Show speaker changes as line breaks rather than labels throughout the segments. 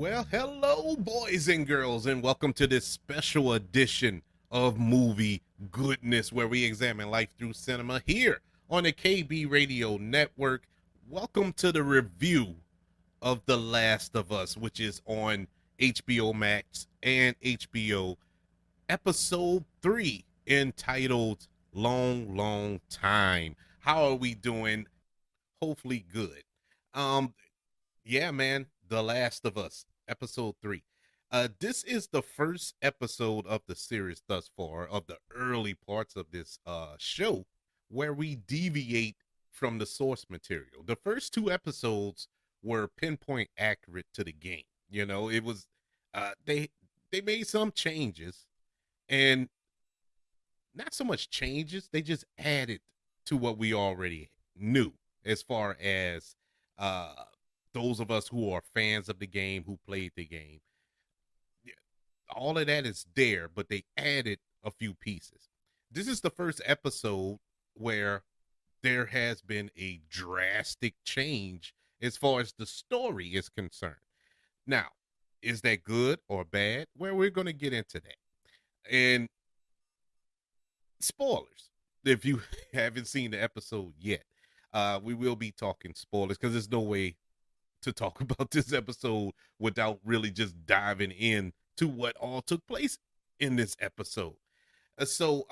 Well, hello, boys and girls, and welcome to this special edition of Movie Goodness, where we examine life through cinema here on the KB Radio Network. Welcome to the review of The Last of Us, which is on HBO Max and HBO, episode 3, entitled Long, Long Time. How are we doing? Hopefully, good. Um, yeah, man, The Last of Us, episode 3. This is the first episode of the series thus far, of the early parts of this show, where we deviate from the source material. The first two episodes were pinpoint accurate to the game. You know, it was they made some changes, and not so much changes, they just added to what we already knew as far as uh those of us who are fans of the game, who played the game. Yeah, all of that is there, but they added a few pieces. This is the first episode where there has been a drastic change as far as the story is concerned. Now, is that good or bad? Well, we're going to get into that. And spoilers, if you haven't seen the episode yet, we will be talking spoilers because there's no way to talk about this episode without really just diving in to what all took place in this episode. So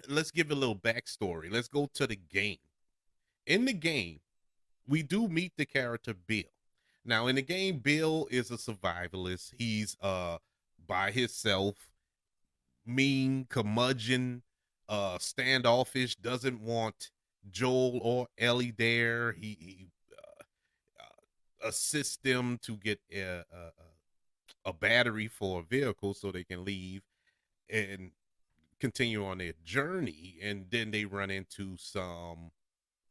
let's give a little backstory. Let's go to the game. In the game, we do meet the character Bill. Now, in the game, Bill is a survivalist. He's by himself, mean, curmudgeon, standoffish, doesn't want Joel or Ellie there. He assists them to get a battery for a vehicle so they can leave and continue on their journey. And then they run into some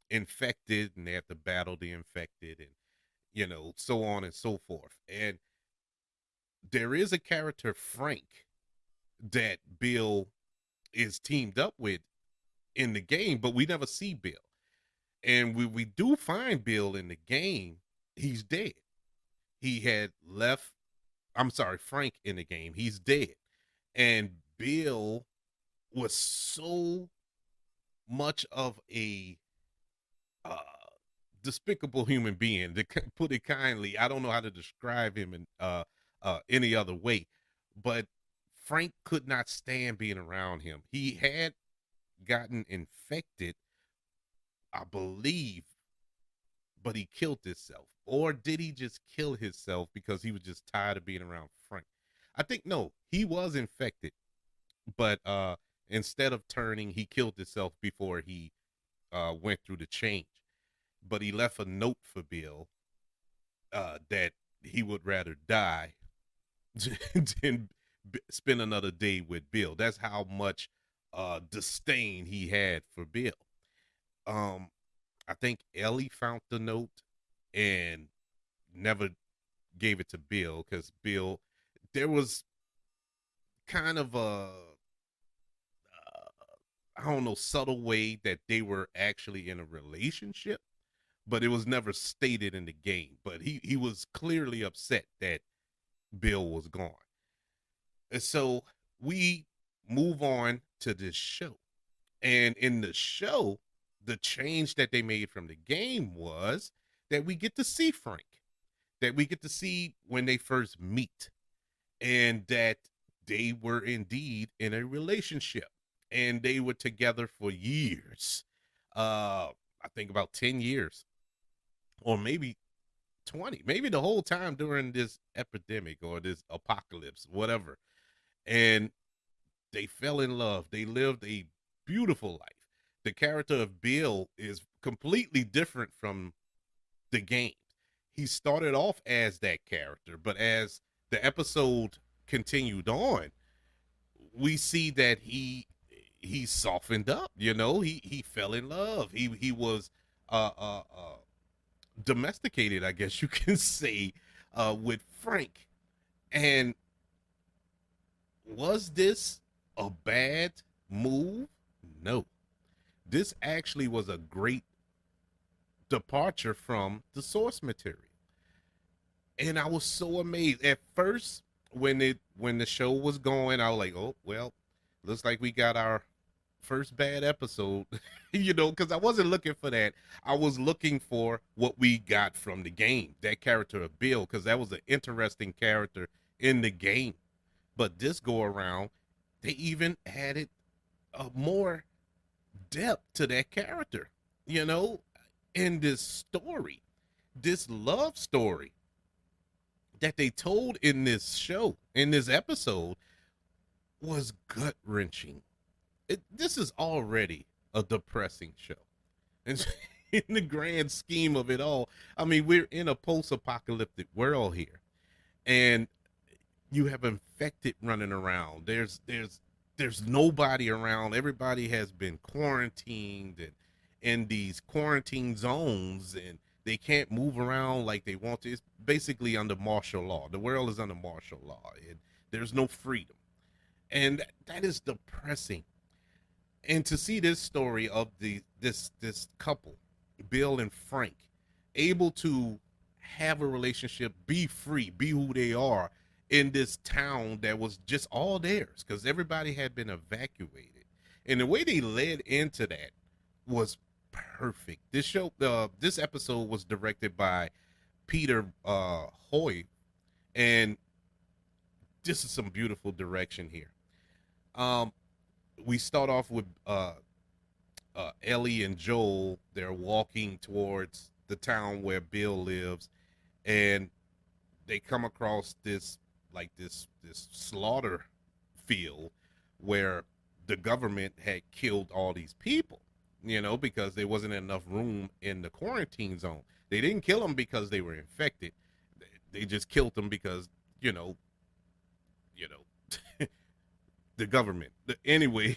infected and they have to battle the infected, and so on and so forth. And there is a character, Frank, that Bill is teamed up with in the game, but we never see Bill. And we do find Bill in the game, he's dead. He had left, I'm sorry, Frank in the game, he's dead. And Bill was so much of a uh despicable human being, to put it kindly. I don't know how to describe him in any other way, but Frank could not stand being around him. He had gotten infected, I believe, but he killed himself. Or did he just kill himself because he was just tired of being around Frank? I think no, he was infected, but instead of turning, he killed himself before he went through the change. But he left a note for Bill that he would rather die than spend another day with Bill. That's how much disdain he had for Bill. Um, I think Ellie found the note and never gave it to Bill because Bill, there was kind of a I don't know, subtle way that they were actually in a relationship, but it was never stated in the game. But he was clearly upset that Bill was gone. And so we move on to this show. And in the show, the change that they made from the game was that we get to see Frank, that we get to see when they first meet, and that they were indeed in a relationship and they were together for years. I think about 10 years or maybe 20, maybe the whole time during this epidemic or this apocalypse, whatever. And they fell in love. They lived a beautiful life. The character of Bill is completely different from the game. He started off as that character, but as the episode continued on, we see that he softened up. He fell in love. He was domesticated, I guess you can say, with Frank. And was this a bad move? No. This actually was a great departure from the source material. and I was so amazed at first when the show was going. I was like, oh well, looks like we got our first bad episode, because I wasn't looking for that. I was looking for what we got from the game, that character of Bill, because that was an interesting character in the game. But this go around, they even added more depth to that character, you know, in this story, this love story that they told in this show, in this episode, was gut wrenching. This is already a depressing show. And in the grand scheme of it all, I mean, we're in a post apocalyptic world here. And you have infected running around. There's nobody around. Everybody has been quarantined and in these quarantine zones, and they can't move around like they want to. It's basically under martial law. The world is under martial law, and there's no freedom. And that is depressing. And to see this story of this couple, Bill and Frank, able to have a relationship, be free, be who they are in this town that was just all theirs because everybody had been evacuated. And the way they led into that was perfect. This episode was directed by Peter Hoy, and this is some beautiful direction here. Um, we start off with Ellie and Joel. They're walking towards the town where Bill lives, and they come across this slaughter field where the government had killed all these people, because there wasn't enough room in the quarantine zone. They didn't kill them because they were infected. They just killed them because, you know, you know, the government. Anyway,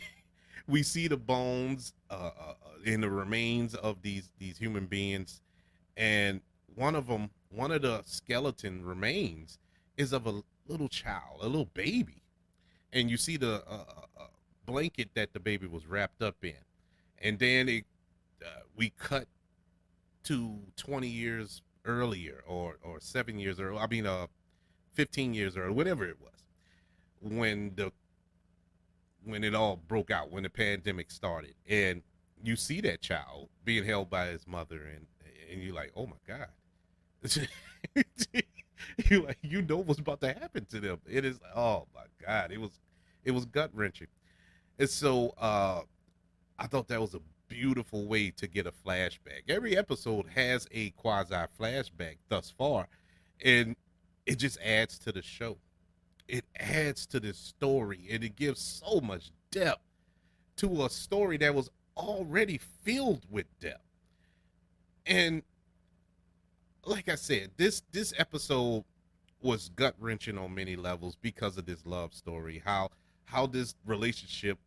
we see the bones in the remains of these human beings, and one of the skeleton remains is of a little child, a little baby, and you see the blanket that the baby was wrapped up in, and then we cut to 20 years earlier, or 7 years earlier. I mean, 15 years earlier, whatever it was, when the when it all broke out, when the pandemic started, and you see that child being held by his mother, and you're like, oh my god. You know what's about to happen to them. It is, oh my god, it was gut wrenching. And so I thought that was a beautiful way to get a flashback. Every episode has a quasi flashback thus far, and it just adds to the show. It adds to this story, and it gives so much depth to a story that was already filled with depth. And like I said, this episode was gut wrenching on many levels because of this love story. How this relationship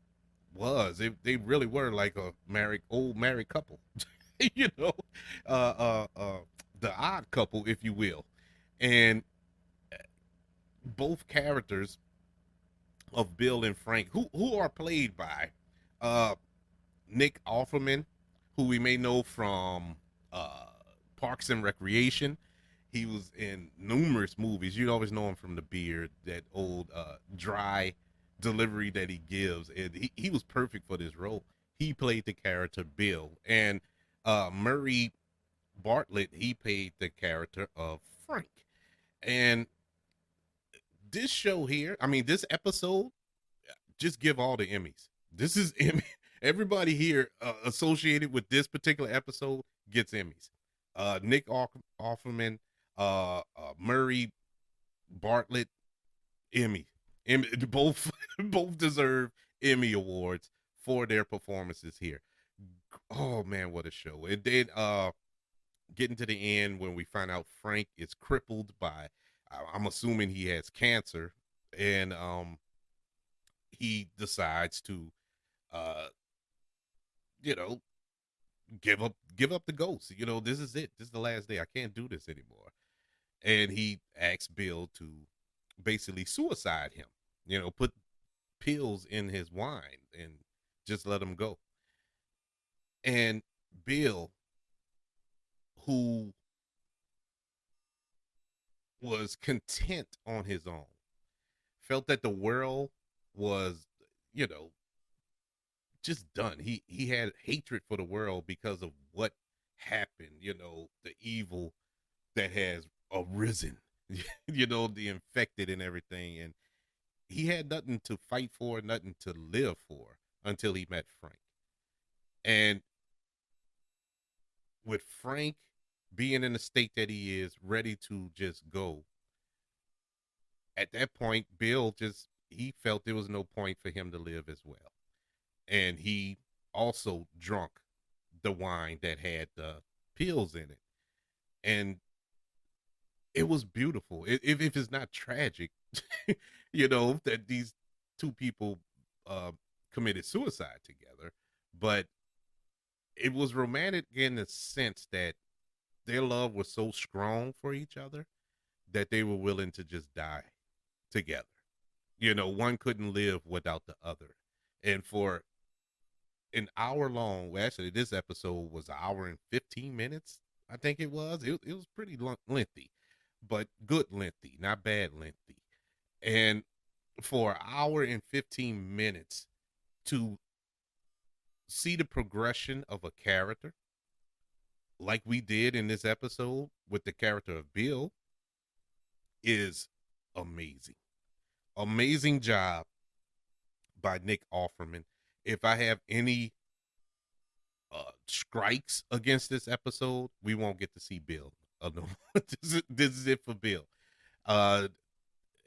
was. They really were like a old married couple, you know, uh, the odd couple, if you will. And both characters of Bill and Frank, who are played by uh, Nick Offerman, who we may know from uh, Parks and Recreation. He was in numerous movies. You'd always know him from the beard, that old dry delivery that he gives, and he was perfect for this role. He played the character Bill, and Murray Bartlett, he played the character of Frank. And this show here, I mean, this episode, just give all the Emmys. This is Emmy. Everybody here associated with this particular episode gets Emmys. Nick Offerman, Murray Bartlett, Emmy. Both both deserve Emmy awards for their performances here. Oh man, what a show! And then getting to the end when we find out Frank is crippled by, I'm assuming he has cancer, and he decides to uh you know give up the ghost. This is it. This is the last day. I can't do this anymore. And he asks Bill to basically suicide him. Put pills in his wine and just let him go. And Bill, who was content on his own, felt that the world was, you know, just done. He had hatred for the world because of what happened, the evil that has arisen, the infected and everything. And he had nothing to fight for, nothing to live for until he met Frank. And with Frank being in the state that he is, ready to just go, at that point, Bill just he felt there was no point for him to live as well. And he also drunk the wine that had the pills in it. And it was beautiful. If it's not tragic, that these two people uh, committed suicide together, but it was romantic in the sense that their love was so strong for each other that they were willing to just die together. One couldn't live without the other. And for an hour long, well, actually, this episode was an hour and 15 minutes, I think it was. It was pretty lengthy, but good lengthy, not bad lengthy. And for an hour and 15 minutes to see the progression of a character like we did in this episode with the character of Bill is amazing. Amazing job by Nick Offerman. If I have any strikes against this episode, we won't get to see Bill. No, this is it for Bill. Uh,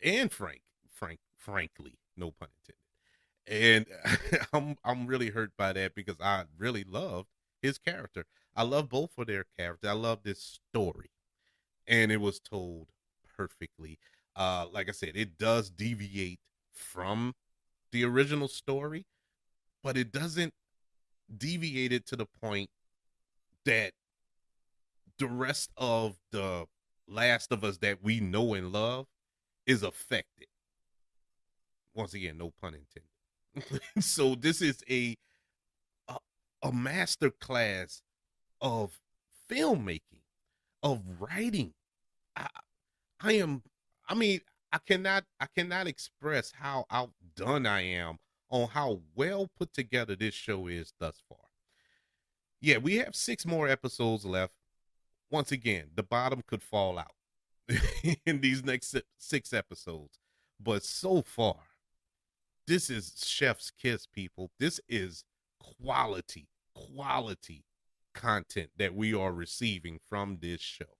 and frankly, no pun intended. And I'm really hurt by that because I really loved his character. I love both of their characters. I love this story, and it was told perfectly. Like I said, it does deviate from the original story, but it doesn't deviate it to the point that the rest of the Last of Us that we know and love is affected. Once again, no pun intended. So this is a, a master class of filmmaking, of writing. I, I am. I mean, I cannot express how outdone I am on how well put together this show is thus far. Yeah, we have 6 more episodes left. Once again, the bottom could fall out in these next 6 episodes. But so far, this is chef's kiss, people. This is quality content that we are receiving from this show.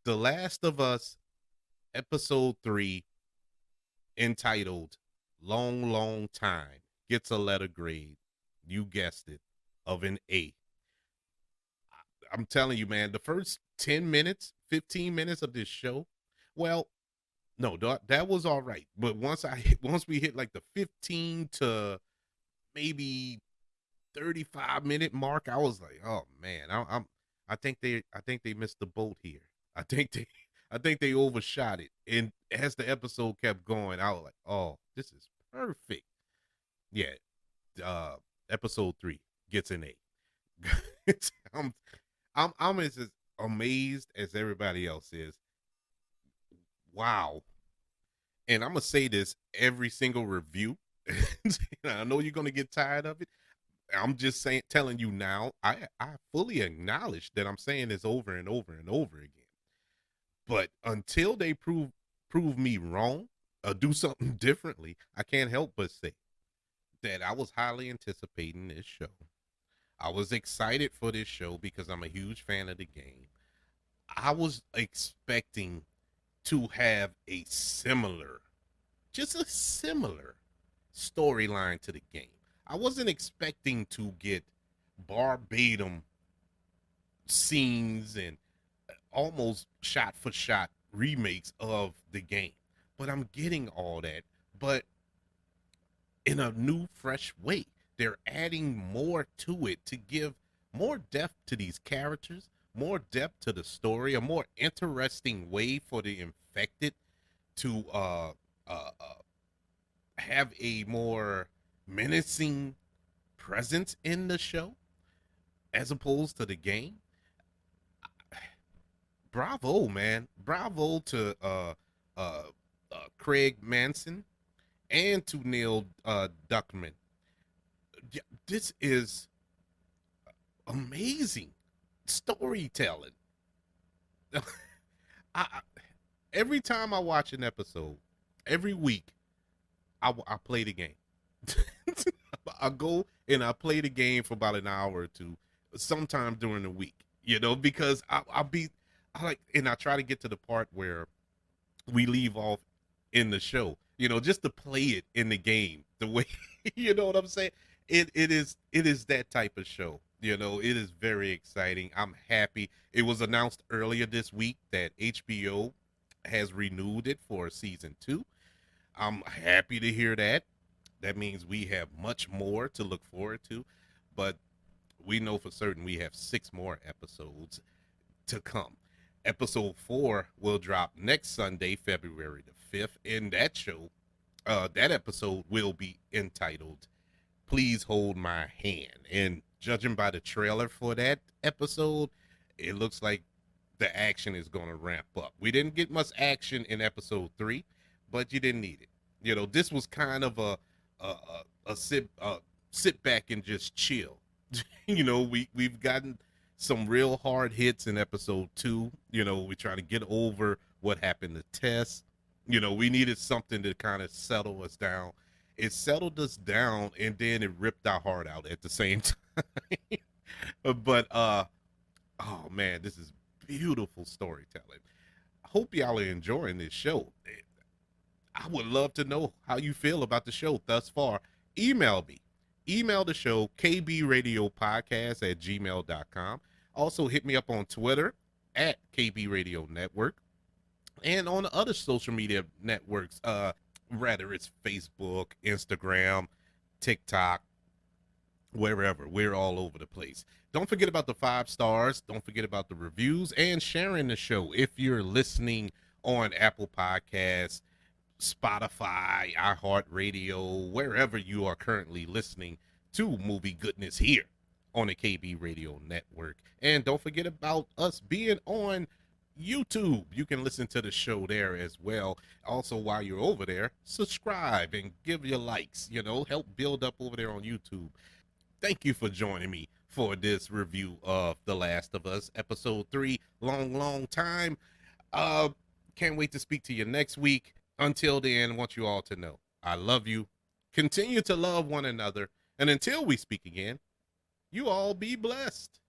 The Last of Us episode 3, entitled Long Long Time, gets a letter grade. You guessed it, of an A. I'm telling you, man, the first 10 minutes, 15 minutes of this show, well, no, that was all right. But once we hit like the 15 to maybe 35-minute mark, I was like, oh man, I think they missed the boat here. I think they I think they overshot it. And as the episode kept going, I was like, oh, this is perfect. Yeah, episode 3 gets an A. I'm I'm as amazed as everybody else is. Wow. And I'm gonna say this every single review. I know you're gonna get tired of it. I'm just saying, telling you now. I fully acknowledge that I'm saying this over and over and over again. But until they prove me wrong or do something differently, I can't help but say that I was highly anticipating this show. I was excited for this show because I'm a huge fan of the game. I was expecting to have just a similar storyline to the game. I wasn't expecting to get verbatim scenes and almost shot for shot remakes of the game, but I'm getting all that, but in a new, fresh way. They're adding more to it to give more depth to these characters, more depth to the story, a more interesting way for the infected to have a more menacing presence in the show as opposed to the game. bravo, man. Bravo to uh, Craig Manson and to Neil Duckman. Yeah, this is amazing storytelling. I every time I watch an episode, every week I play the game. I go and I play the game for about an hour or two, sometime during the week. Because I like, and I try to get to the part where we leave off in the show. Just to play it in the game the way you know what I'm saying. It is that type of show. It is very exciting. I'm happy. It was announced earlier this week that HBO has renewed it for season 2. I'm happy to hear that. That means we have much more to look forward to, but we know for certain we have 6 more episodes to come. Episode 4 will drop next Sunday, February the 5th. In that show, that episode will be entitled Please Hold My Hand. And judging by the trailer for that episode, it looks like the action is going to ramp up. We didn't get much action in episode 3, but you didn't need it. This was kind of a sit back and just chill. We've gotten some real hard hits in episode 2. We try to get over what happened to Tess. We needed something to kind of settle us down. It settled us down, and then it ripped our heart out at the same time. But oh man, this is beautiful storytelling. I hope y'all are enjoying this show. I would love to know how you feel about the show thus far. Email me. Email the show, kbradiopodcast@gmail.com. Also, hit me up on Twitter at KB Radio Network and on the other social media networks, rather it's Facebook, Instagram, TikTok, wherever. We're all over the place. Don't forget about the 5 stars. Don't forget about the reviews and sharing the show. If you're listening on Apple Podcasts, Spotify, iHeartRadio, wherever you are currently listening to Movie Goodness here on the KB Radio Network. And don't forget about us being on YouTube. You can listen to the show there as well. Also, while you're over there, subscribe and give your likes, help build up over there on YouTube. Thank you for joining me for this review of The Last of Us, episode 3, long time. Can't wait to speak to you next week. Until then, I want you all to know I love you. Continue to love one another. And until we speak again, you all be blessed.